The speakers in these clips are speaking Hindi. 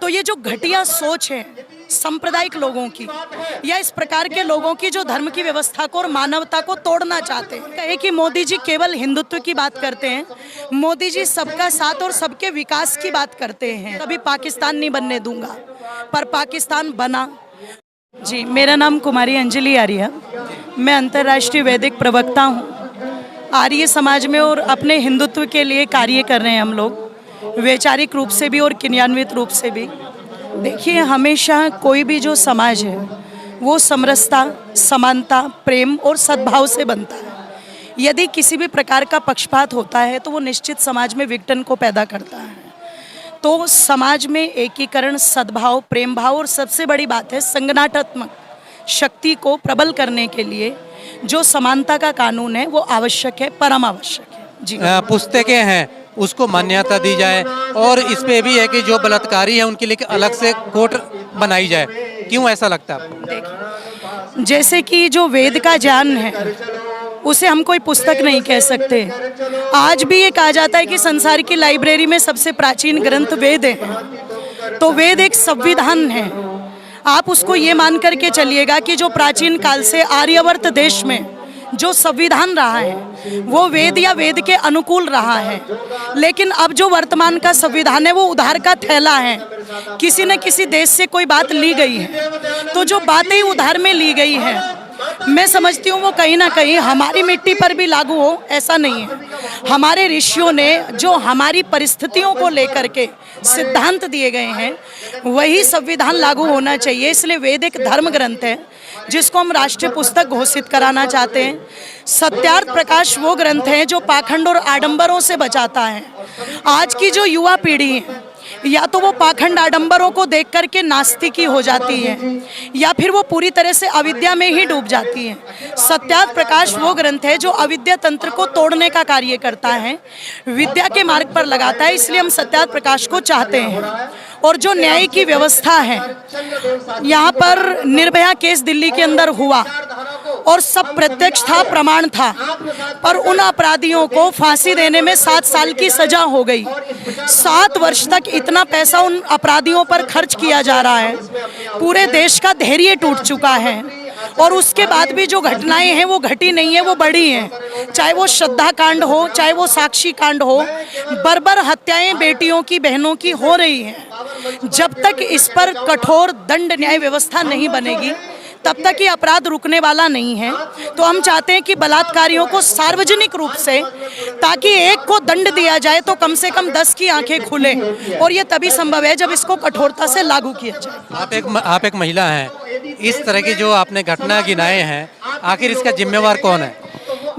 तो ये जो घटिया सोच है सांप्रदायिक लोगों की या इस प्रकार के लोगों की जो धर्म की व्यवस्था को और मानवता को तोड़ना चाहते हैं। कहे कि मोदी जी केवल हिंदुत्व की बात करते हैं, मोदी जी सबका साथ और सबके विकास की बात करते हैं। कभी पाकिस्तान नहीं बनने दूंगा, पर पाकिस्तान बना। जी, मेरा नाम कुमारी अंजलि आर्य है। मैं अंतर्राष्ट्रीय वैदिक प्रवक्ता हूँ। आर्य समाज में और अपने हिंदुत्व के लिए कार्य कर रहे हैं हम लोग, वैचारिक रूप से भी और क्रियान्वित रूप से भी। देखिए, हमेशा कोई भी जो समाज है वो समरसता, समानता, प्रेम और सद्भाव से बनता है। यदि किसी भी प्रकार का पक्षपात होता है तो वो निश्चित समाज में विघटन को पैदा करता है। तो समाज में एकीकरण, सद्भाव, प्रेम भाव और सबसे बड़ी बात है संगठनात्मक शक्ति को प्रबल करने के लिए जो समानता का कानून है वो आवश्यक है, परम आवश्यक है। जी, पुस्तकें हैं उसको मान्यता दी जाए और इस पे भी है कि जो बलात्कारी है उनके लिए अलग से कोर्ट बनाई जाए। क्यों ऐसा लगता है आपको? देखिए, जैसे कि जो वेद का ज्ञान है उसे हम कोई पुस्तक नहीं कह सकते। आज भी ये कहा जाता है कि संसार की लाइब्रेरी में सबसे प्राचीन ग्रंथ वेद है। तो वेद एक संविधान है। आप उसको ये मान करके चलिएगा कि जो प्राचीन काल से आर्यावर्त देश में जो संविधान रहा है वो वेद या वेद के अनुकूल रहा है। लेकिन अब जो वर्तमान का संविधान है वो उधार का थैला है। किसी न किसी देश से कोई बात ली गई है, तो जो बातें उधार में ली गई है, मैं समझती हूँ वो कहीं ना कहीं हमारी मिट्टी पर भी लागू हो, ऐसा नहीं है। हमारे ऋषियों ने जो हमारी परिस्थितियों को लेकर के सिद्धांत दिए गए हैं वही संविधान लागू होना चाहिए। इसलिए वेद एक धर्म ग्रंथ है जिसको हम राष्ट्रीय पुस्तक घोषित कराना चाहते हैं। सत्यार्थ प्रकाश वो ग्रंथ है जो पाखंड और आडंबरों से बचाता है। आज की जो युवा पीढ़ी है या तो वो पाखंड आडंबरों को देख करके नास्तिकी हो जाती है या फिर वो पूरी तरह से अविद्या में ही डूब जाती है। सत्यार्थ प्रकाश वो ग्रंथ है जो अविद्या तंत्र को तोड़ने का कार्य करता है, विद्या के मार्ग पर लगाता है। इसलिए हम सत्यार्थ प्रकाश को चाहते हैं। और जो न्याय की व्यवस्था है, यहाँ पर निर्भया केस दिल्ली के अंदर हुआ और सब प्रत्यक्ष था, प्रमाण था, पर उन अपराधियों को फांसी देने में 7 साल की सजा हो गई। 7 वर्ष तक इतना पैसा उन अपराधियों पर खर्च किया जा रहा है। पूरे देश का धैर्य टूट चुका है और उसके बाद भी जो घटनाएं हैं वो घटी नहीं है, वो बढ़ी हैं। चाहे वो श्रद्धा कांड हो, चाहे वो साक्षी कांड हो, बर्बर हत्याएं बेटियों की, बहनों की हो रही हैं। जब तक इस पर कठोर दंड न्याय व्यवस्था नहीं बनेगी तब तक ये अपराध रुकने वाला नहीं है। तो हम चाहते हैं कि बलात्कारियों को सार्वजनिक रूप से, ताकि एक को दंड दिया जाए तो कम से कम 10 की आंखें खुले, और ये तभी संभव है जब इसको कठोरता से लागू किया जाए। आप एक महिला हैं, इस तरह की जो आपने घटना गिनाए हैं, आखिर इसका जिम्मेवार कौन है?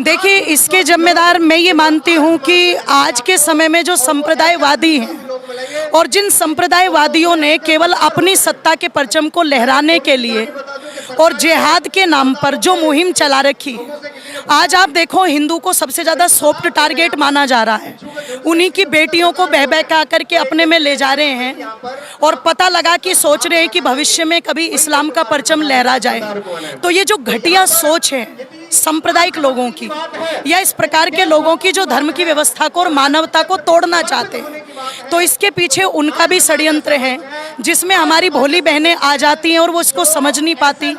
देखिए, इसके जिम्मेदार मैं ये मानती हूँ कि आज के समय में जो संप्रदायवादी हैं और जिन संप्रदायवादियों ने केवल अपनी सत्ता के परचम को लहराने के लिए और जिहाद के नाम पर जो मुहिम चला रखी है, आज आप देखो हिंदू को सबसे ज़्यादा सॉफ्ट टारगेट माना जा रहा है। उन्हीं की बेटियों को बह बहका करके अपने में ले जा रहे हैं और पता लगा कि सोच रहे हैं कि भविष्य में कभी इस्लाम का परचम लहरा जाए। तो ये जो घटिया सोच है सांप्रदायिक लोगों की या इस प्रकार के लोगों की जो धर्म की व्यवस्था को और मानवता को तोड़ना चाहते हैं, तो इसके पीछे उनका भी षड्यंत्र है जिसमें हमारी भोली बहनें आ जाती हैं और वो इसको समझ नहीं पाती।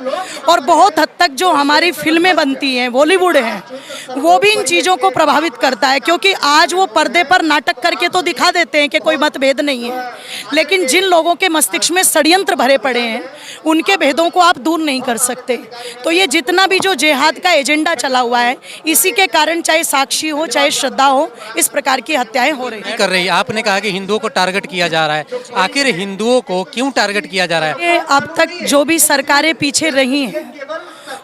और बहुत हद तक जो हमारी फिल्में बनती हैं, बॉलीवुड है, वो भी इन चीज़ों को प्रभावित करता है। क्योंकि आज वो पर्दे पर नाटक करके तो दिखा देते हैं कि कोई मतभेद नहीं है, लेकिन जिन लोगों के मस्तिष्क में षड्यंत्र भरे पड़े हैं उनके भेदों को आप दूर नहीं कर सकते। तो ये जितना भी जो जिहाद का एजेंडा चला हुआ है, इसी के कारण चाहे साक्षी हो, चाहे श्रद्धा हो, इस प्रकार की हत्याएं हो रही कर रही है। आपने कहा कि हिंदुओं को टारगेट किया जा रहा है, आखिर हिंदुओं को क्यों टारगेट किया जा रहा है? अब तक जो भी सरकारें पीछे रही हैं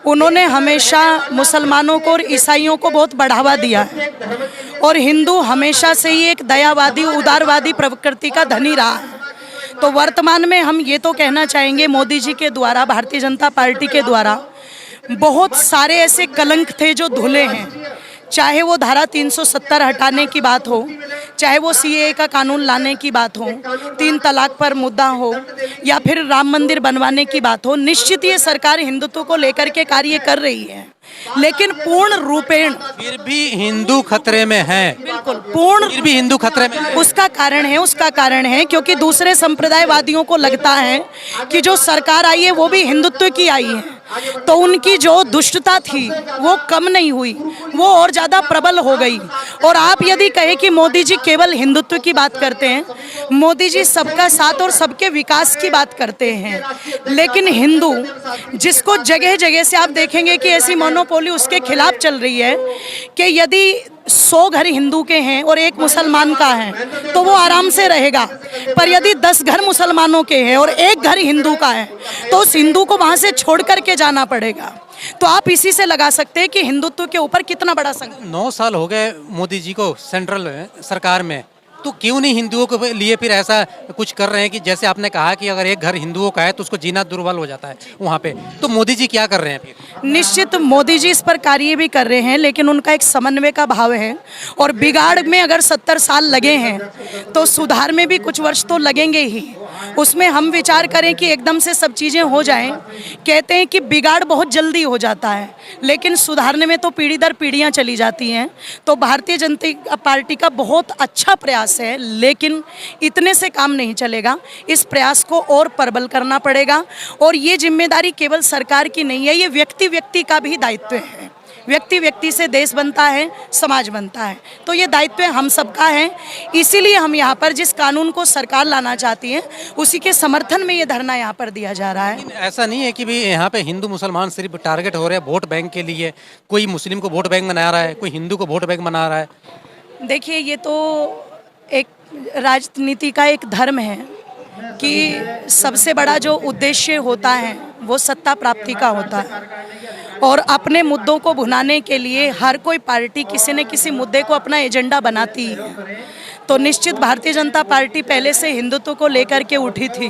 उन्होंने हमेशा मुसलमानों को और ईसाइयों को बहुत बढ़ावा दिया है और हिंदू हमेशा से ही एक दयावादी, उदारवादी प्रवृत्ति का धनी रहा है। तो वर्तमान में हम ये तो कहना चाहेंगे, मोदी जी के द्वारा, भारतीय जनता पार्टी के द्वारा बहुत सारे ऐसे कलंक थे जो धुले हैं। चाहे वो धारा 370 हटाने की बात हो, चाहे वो सीएए का कानून लाने की बात हो, 3 तलाक पर मुद्दा हो, या फिर राम मंदिर बनवाने की बात हो। निश्चित ये सरकार हिंदुत्व को लेकर के कार्य कर रही है। लेकिन पूर्ण रूपेण फिर भी हिंदू खतरे में हैं। बिल्कुल पूर्ण फिर भी हिंदू खतरे में हैं। उसका कारण है क्योंकि दूसरे संप्रदायवादियों को लगता है कि जो सरकार आई है वो भी हिंदुत्व की आई है, तो उनकी जो दुष्टता थी वो कम नहीं हुई, वो और ज़्यादा प्रबल हो गई। और आप यदि कहें कि मोदी जी केवल हिंदुत्व की बात करते हैं, मोदी जी सबका साथ और सबके विकास की बात करते हैं, लेकिन हिंदू जिसको जगह जगह से आप देखेंगे कि ऐसी मोनोपोली उसके खिलाफ चल रही है कि यदि 100 घर हिंदू के हैं और 1 मुसलमान का है तो वो आराम से रहेगा, पर यदि 10 घर मुसलमानों के हैं और 1 घर हिंदू का है तो उस हिंदू को वहाँ से छोड़ करके जाना पड़ेगा। तो आप इसी से लगा सकते हैं कि हिंदुत्व के ऊपर कितना बड़ा संकट। 9 साल हो गए मोदी जी को सेंट्रल सरकार में, तो क्यों नहीं हिंदुओं के लिए फिर ऐसा कुछ कर रहे हैं कि जैसे आपने कहा कि अगर एक घर हिंदुओं का है तो उसको जीना दुर्बल हो जाता है वहाँ पे, तो मोदी जी क्या कर रहे हैं फिर? निश्चित मोदी जी इस पर कार्य भी कर रहे हैं, लेकिन उनका एक समन्वय का भाव है और बिगाड़ में अगर 70 साल लगे हैं तो सुधार में भी कुछ वर्ष तो लगेंगे ही। उसमें हम विचार करें कि एकदम से सब चीज़ें हो जाएं, कहते हैं कि बिगाड़ बहुत जल्दी हो जाता है लेकिन सुधारने में तो पीढ़ी दर पीढ़ियां चली जाती हैं। तो भारतीय जनता पार्टी का बहुत अच्छा प्रयास है, लेकिन इतने से काम नहीं चलेगा, इस प्रयास को और प्रबल करना पड़ेगा। और ये जिम्मेदारी केवल सरकार की नहीं है, ये व्यक्ति व्यक्ति का भी दायित्व है। व्यक्ति व्यक्ति से देश बनता है, समाज बनता है, तो ये दायित्व हम सबका है। इसीलिए हम यहाँ पर जिस कानून को सरकार लाना चाहती है उसी के समर्थन में ये धरना यहाँ पर दिया जा रहा है। लेकिन ऐसा नहीं है कि भी यहाँ पे हिंदू मुसलमान सिर्फ टारगेट हो रहे हैं वोट बैंक के लिए, कोई मुस्लिम को वोट बैंक बना रहा है, कोई हिंदू को वोट बैंक बना रहा है। देखिए, ये तो एक राजनीति का एक धर्म है कि सबसे बड़ा जो उद्देश्य होता है वो सत्ता प्राप्ति का होता है और अपने मुद्दों को भुनाने के लिए हर कोई पार्टी किसी न किसी मुद्दे को अपना एजेंडा बनाती है। तो निश्चित भारतीय जनता पार्टी पहले से हिंदुत्व को लेकर के उठी थी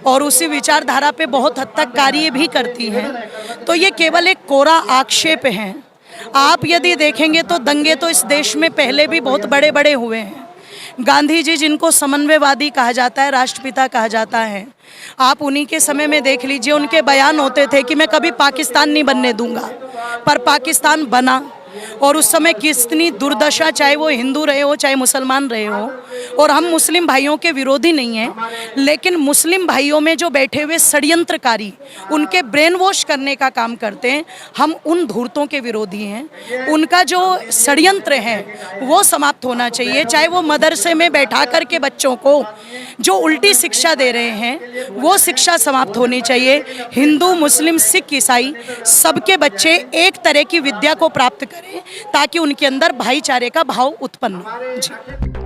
और उसी विचारधारा पे बहुत हद तक कार्य भी करती है। तो ये केवल एक कोरा आक्षेप है। आप यदि देखेंगे तो दंगे तो इस देश में पहले भी बहुत बड़े बड़े हुए हैं। गांधी जी जिनको समन्वयवादी कहा जाता है, राष्ट्रपिता कहा जाता है, आप उन्हीं के समय में देख लीजिए, उनके बयान होते थे कि मैं कभी पाकिस्तान नहीं बनने दूंगा, पर पाकिस्तान बना। और उस समय कितनी दुर्दशा, चाहे वो हिंदू रहे हो चाहे मुसलमान रहे हो। और हम मुस्लिम भाइयों के विरोधी नहीं हैं, लेकिन मुस्लिम भाइयों में जो बैठे हुए षड्यंत्रकारी उनके ब्रेन वॉश करने का काम करते हैं, हम उन धूर्तों के विरोधी हैं। उनका जो षड्यंत्र है वो समाप्त होना चाहिए। चाहे वो मदरसे में बैठा कर के बच्चों को जो उल्टी शिक्षा दे रहे हैं वो शिक्षा समाप्त होनी चाहिए। हिंदू, मुस्लिम, सिख, ईसाई सबके बच्चे एक तरह की विद्या को प्राप्त करें ताकि उनके अंदर भाईचारे का भाव उत्पन्न हो। जी।